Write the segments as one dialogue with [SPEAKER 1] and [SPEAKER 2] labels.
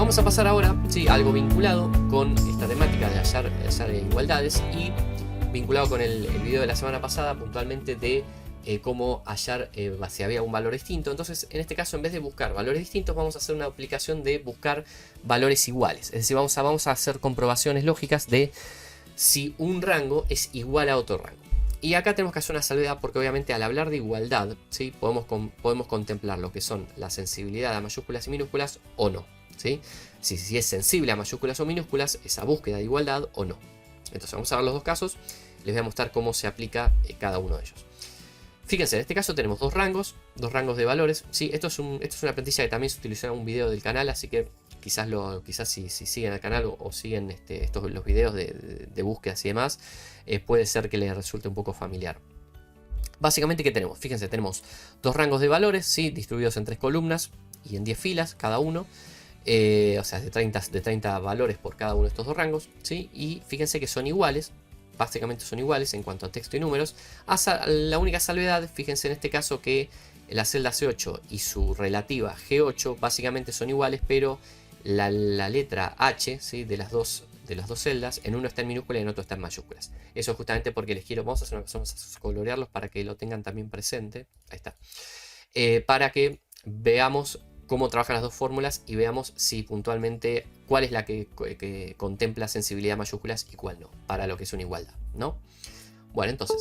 [SPEAKER 1] Vamos a pasar ahora, sí, algo vinculado con esta temática de hallar igualdades y vinculado con el video de la semana pasada, puntualmente de cómo hallar si había un valor distinto. Entonces, en este caso, en vez de buscar valores distintos, vamos a hacer una aplicación de buscar valores iguales. Es decir, vamos a hacer comprobaciones lógicas de si un rango es igual a otro rango. Y acá tenemos que hacer una salvedad porque obviamente al hablar de igualdad, ¿sí? podemos contemplar lo que son la sensibilidad a mayúsculas y minúsculas o no. ¿Sí? Si es sensible a mayúsculas o minúsculas, esa búsqueda de igualdad o no. Entonces vamos a ver los dos casos. Les voy a mostrar cómo se aplica cada uno de ellos. Fíjense, en este caso tenemos dos rangos de valores. ¿Sí? Esto es una plantilla que también se utilizó en un video del canal, así que quizás si siguen el canal o siguen los videos de búsquedas y demás, puede ser que les resulte un poco familiar. Básicamente, ¿qué tenemos? Fíjense, tenemos dos rangos de valores, ¿sí? Distribuidos en 3 columnas y en 10 filas cada uno. O sea, de 30 valores por cada uno de estos dos rangos, ¿sí? Y fíjense que son iguales, básicamente son iguales en cuanto a texto y números. La única salvedad, fíjense en este caso que la celda C8 y su relativa G8 básicamente son iguales, pero la letra H, ¿sí? de las dos celdas, en uno está en minúscula y en otro está en mayúsculas. Eso es justamente porque les quiero, vamos a colorearlos para que lo tengan también presente. Ahí está. Para que veamos cómo trabajan las dos fórmulas y veamos si puntualmente cuál es la que contempla sensibilidad a mayúsculas y cuál no, para lo que es una igualdad, ¿no? Bueno, entonces,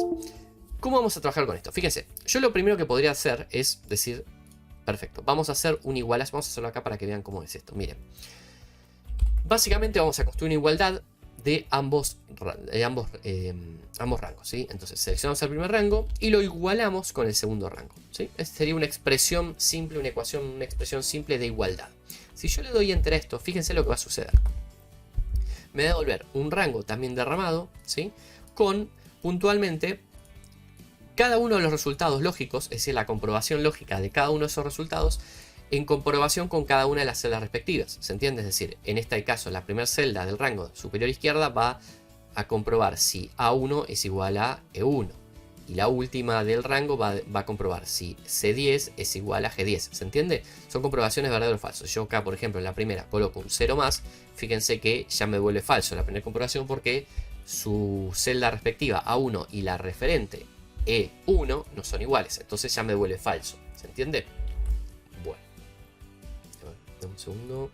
[SPEAKER 1] ¿cómo vamos a trabajar con esto? Fíjense, yo lo primero que podría hacer es decir, perfecto, vamos a hacer un igualdad, vamos a hacerlo acá para que vean cómo es esto. Miren, básicamente vamos a construir una igualdad de ambos rangos, ¿sí? Entonces seleccionamos el primer rango y lo igualamos con el segundo rango, ¿sí? Esta sería una expresión simple, una expresión simple de igualdad. Si yo le doy enter a esto, fíjense lo que va a suceder. Me va a devolver un rango también derramado, ¿sí? Con puntualmente cada uno de los resultados lógicos, es decir, la comprobación lógica de cada uno de esos resultados en comprobación con cada una de las celdas respectivas. ¿Se entiende? Es decir, en este caso, la primera celda del rango superior izquierda va a comprobar si A1 es igual a E1. Y la última del rango va a comprobar si C10 es igual a G10. ¿Se entiende? Son comprobaciones verdadero o falso. Yo acá, por ejemplo, en la primera coloco un 0 más. Fíjense que ya me devuelve falso la primera comprobación porque su celda respectiva A1 y la referente E1 no son iguales. Entonces ya me devuelve falso. ¿Se entiende? Dame un segundo.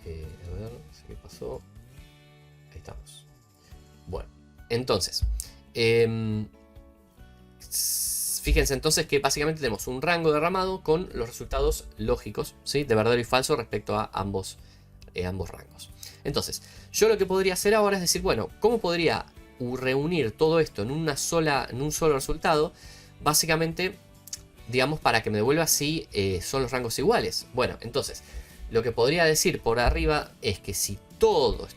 [SPEAKER 1] A ver, ¿qué pasó? Ahí estamos. Bueno, entonces. Fíjense entonces que básicamente tenemos un rango derramado con los resultados lógicos, ¿sí? De verdadero y falso respecto a ambos rangos. Entonces, yo lo que podría hacer ahora es decir, bueno, ¿cómo podría reunir todo esto en un solo resultado? Básicamente, digamos, para que me devuelva si son los rangos iguales. Bueno, entonces, lo que podría decir por arriba es que si todas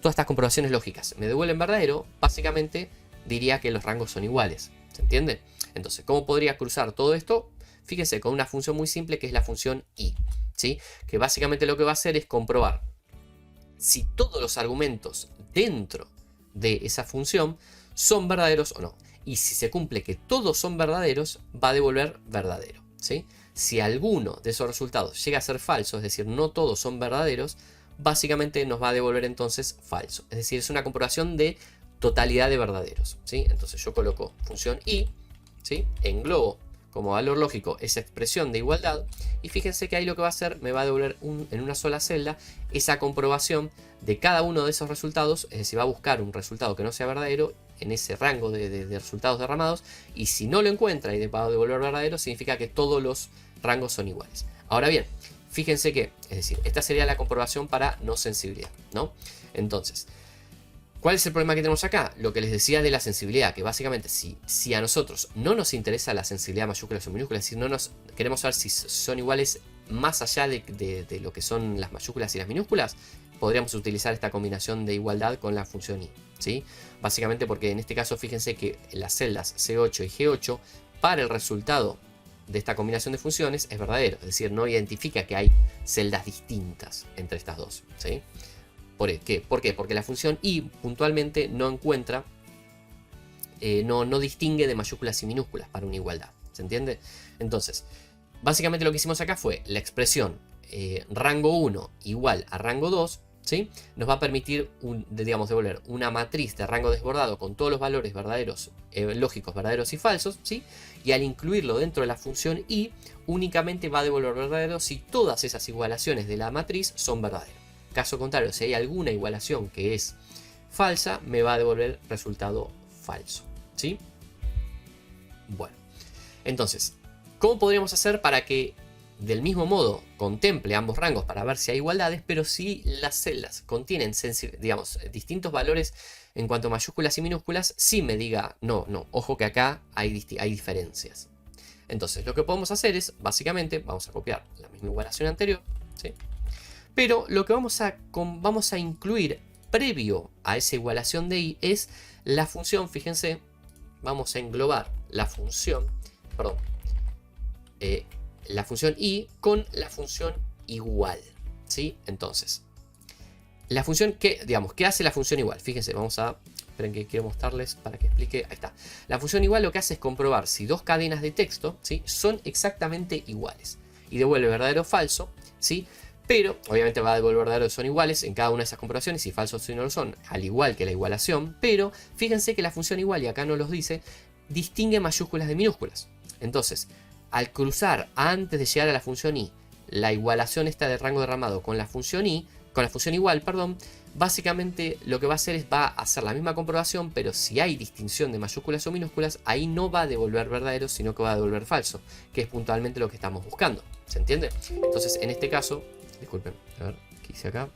[SPEAKER 1] estas comprobaciones lógicas me devuelven verdadero, básicamente diría que los rangos son iguales. ¿Se entiende? Entonces, ¿cómo podría cruzar todo esto? Fíjense, con una función muy simple que es la función i, ¿sí? Que básicamente lo que va a hacer es comprobar si todos los argumentos dentro de esa función son verdaderos o no. Y si se cumple que todos son verdaderos, va a devolver verdadero, ¿sí? Si alguno de esos resultados llega a ser falso, es decir, no todos son verdaderos, básicamente nos va a devolver entonces falso. Es decir, es una comprobación de totalidad de verdaderos, ¿sí? Entonces yo coloco función i, ¿sí? Englobo como valor lógico esa expresión de igualdad y fíjense que ahí lo que va a hacer me va a devolver en una sola celda esa comprobación de cada uno de esos resultados, es decir, va a buscar un resultado que no sea verdadero en ese rango de resultados derramados y si no lo encuentra y va a devolver verdadero significa que todos los rangos son iguales. Ahora bien, fíjense que, es decir, esta sería la comprobación para no sensibilidad, ¿no? Entonces, ¿cuál es el problema que tenemos acá? Lo que les decía de la sensibilidad, que básicamente si a nosotros no nos interesa la sensibilidad mayúsculas o minúsculas, es decir, no nos queremos saber si son iguales más allá de lo que son las mayúsculas y las minúsculas, podríamos utilizar esta combinación de igualdad con la función i, ¿sí? Básicamente porque en este caso fíjense que las celdas C8 y G8 para el resultado de esta combinación de funciones es verdadero, es decir, no identifica que hay celdas distintas entre estas dos, ¿sí? ¿Por qué? Porque la función i puntualmente no encuentra, no distingue de mayúsculas y minúsculas para una igualdad. ¿Se entiende? Entonces, básicamente lo que hicimos acá fue la expresión rango 1 igual a rango 2, ¿sí? Nos va a permitir digamos, devolver una matriz de rango desbordado con todos los valores verdaderos, lógicos, verdaderos y falsos, ¿sí? Y al incluirlo dentro de la función i, únicamente va a devolver verdadero si todas esas igualaciones de la matriz son verdaderas. Caso contrario, si hay alguna igualación que es falsa, me va a devolver resultado falso, ¿sí? Bueno, entonces, ¿cómo podríamos hacer para que del mismo modo contemple ambos rangos para ver si hay igualdades, pero si las celdas contienen, digamos, distintos valores en cuanto a mayúsculas y minúsculas, sí me diga, no, ojo que acá hay diferencias? Entonces, lo que podemos hacer es, básicamente, vamos a copiar la misma igualación anterior, ¿sí? Pero lo que vamos a incluir previo a esa igualación de i es la función, fíjense, vamos a englobar la función, perdón, la función i con la función igual, ¿sí? Entonces, la función que, digamos, ¿qué hace la función igual? Fíjense, esperen que quiero mostrarles para que explique, ahí está. La función igual lo que hace es comprobar si dos cadenas de texto, ¿sí? Son exactamente iguales y devuelve verdadero o falso, ¿sí? Pero obviamente va a devolver verdadero son iguales en cada una de esas comprobaciones y falsos si no lo son, al igual que la igualación. Pero fíjense que la función igual, y acá no los dice, distingue mayúsculas de minúsculas. Entonces, al cruzar antes de llegar a la función i, la igualación esta de rango derramado con la función igual, perdón, básicamente lo que va a hacer es va a hacer la misma comprobación, pero si hay distinción de mayúsculas o minúsculas, ahí no va a devolver verdadero, sino que va a devolver falso, que es puntualmente lo que estamos buscando. ¿Se entiende? Entonces, en este caso, disculpen, a ver, ¿qué hice acá?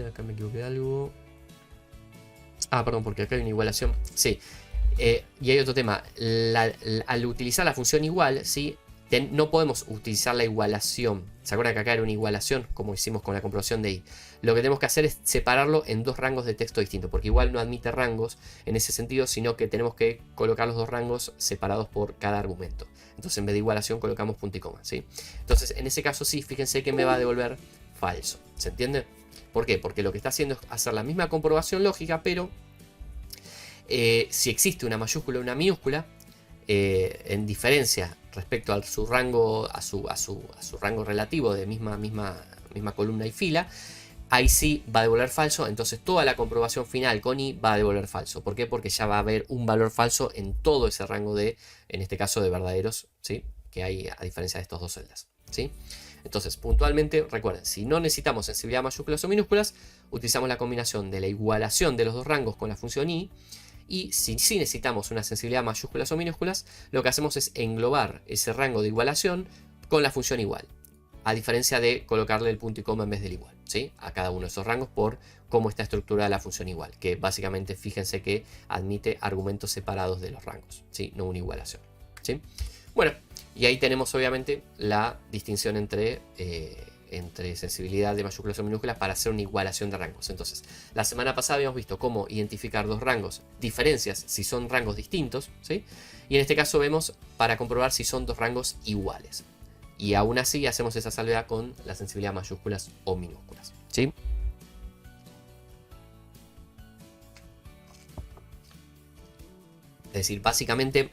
[SPEAKER 1] Acá me equivoqué de algo. Ah, perdón, porque acá hay una igualación. Sí. Y hay otro tema. Al utilizar la función igual, ¿sí? No podemos utilizar la igualación. ¿Se acuerdan que acá era una igualación? Como hicimos con la comprobación de i. Lo que tenemos que hacer es separarlo en dos rangos de texto distintos. Porque igual no admite rangos en ese sentido, sino que tenemos que colocar los dos rangos separados por cada argumento. Entonces en vez de igualación colocamos punto y coma, ¿sí? Entonces en ese caso sí, fíjense que me va a devolver falso. ¿Se entiende? ¿Por qué? Porque lo que está haciendo es hacer la misma comprobación lógica, pero si existe una mayúscula o una minúscula, en diferencia respecto a su rango, a su rango relativo de misma columna y fila, ahí sí va a devolver falso. Entonces toda la comprobación final con i va a devolver falso. ¿Por qué? Porque ya va a haber un valor falso en todo ese rango de, en este caso, de verdaderos, ¿sí? Que hay a diferencia de estos dos celdas, ¿sí? Entonces, puntualmente, recuerden, si no necesitamos sensibilidad a mayúsculas o minúsculas, utilizamos la combinación de la igualación de los dos rangos con la función i. Y si necesitamos una sensibilidad a mayúsculas o minúsculas, lo que hacemos es englobar ese rango de igualación con la función igual. A diferencia de colocarle el punto y coma en vez del igual, ¿sí? A cada uno de esos rangos por cómo está estructurada la función igual. Que básicamente, fíjense que admite argumentos separados de los rangos, ¿sí? No una igualación, ¿sí? Bueno, y ahí tenemos obviamente la distinción entre sensibilidad de mayúsculas o minúsculas para hacer una igualación de rangos. Entonces, la semana pasada habíamos visto cómo identificar dos rangos, diferencias si son rangos distintos, ¿sí? Y en este caso vemos para comprobar si son dos rangos iguales. Y aún así hacemos esa salvedad con la sensibilidad a mayúsculas o minúsculas, ¿sí? Es decir, básicamente,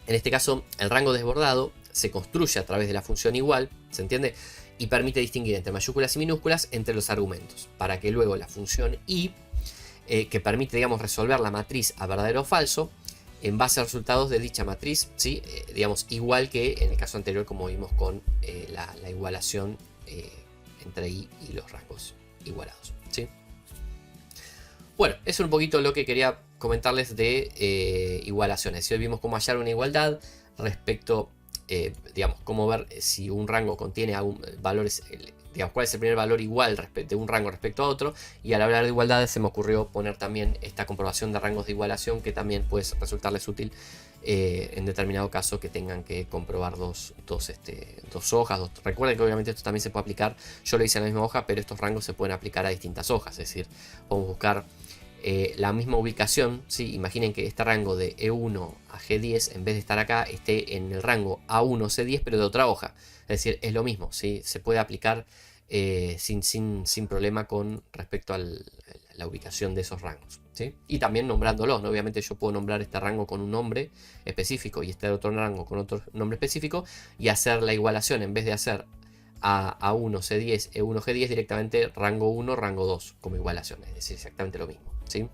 [SPEAKER 1] en este caso, el rango desbordado se construye a través de la función igual, ¿se entiende? Y permite distinguir entre mayúsculas y minúsculas entre los argumentos, para que luego la función i, que permite, digamos, resolver la matriz a verdadero o falso, en base a resultados de dicha matriz, ¿sí? Digamos, igual que en el caso anterior, como vimos con la igualación entre i y los rangos igualados, ¿sí? Bueno, eso es un poquito lo que quería comentarles de igualaciones. Hoy vimos cómo hallar una igualdad respecto, digamos, cómo ver si un rango contiene valores, digamos, cuál es el primer valor igual de un rango respecto a otro. Y al hablar de igualdades se me ocurrió poner también esta comprobación de rangos de igualación, que también puede resultarles útil en determinado caso que tengan que comprobar dos hojas. Recuerden que obviamente esto también se puede aplicar, yo lo hice en la misma hoja, pero estos rangos se pueden aplicar a distintas hojas. Es decir, podemos buscar la misma ubicación, ¿sí? Imaginen que este rango de E1 a G10, en vez de estar acá, esté en el rango A1 C10, pero de otra hoja. Es decir, es lo mismo, ¿sí? Se puede aplicar sin problema con respecto a la ubicación de esos rangos, ¿sí? Y también nombrándolos, ¿no? Obviamente yo puedo nombrar este rango con un nombre específico y este otro rango con otro nombre específico y hacer la igualación en vez de hacer A1 C10 E1 G10 directamente rango 1 rango 2 como igualación, es decir, exactamente lo mismo, ¿sí?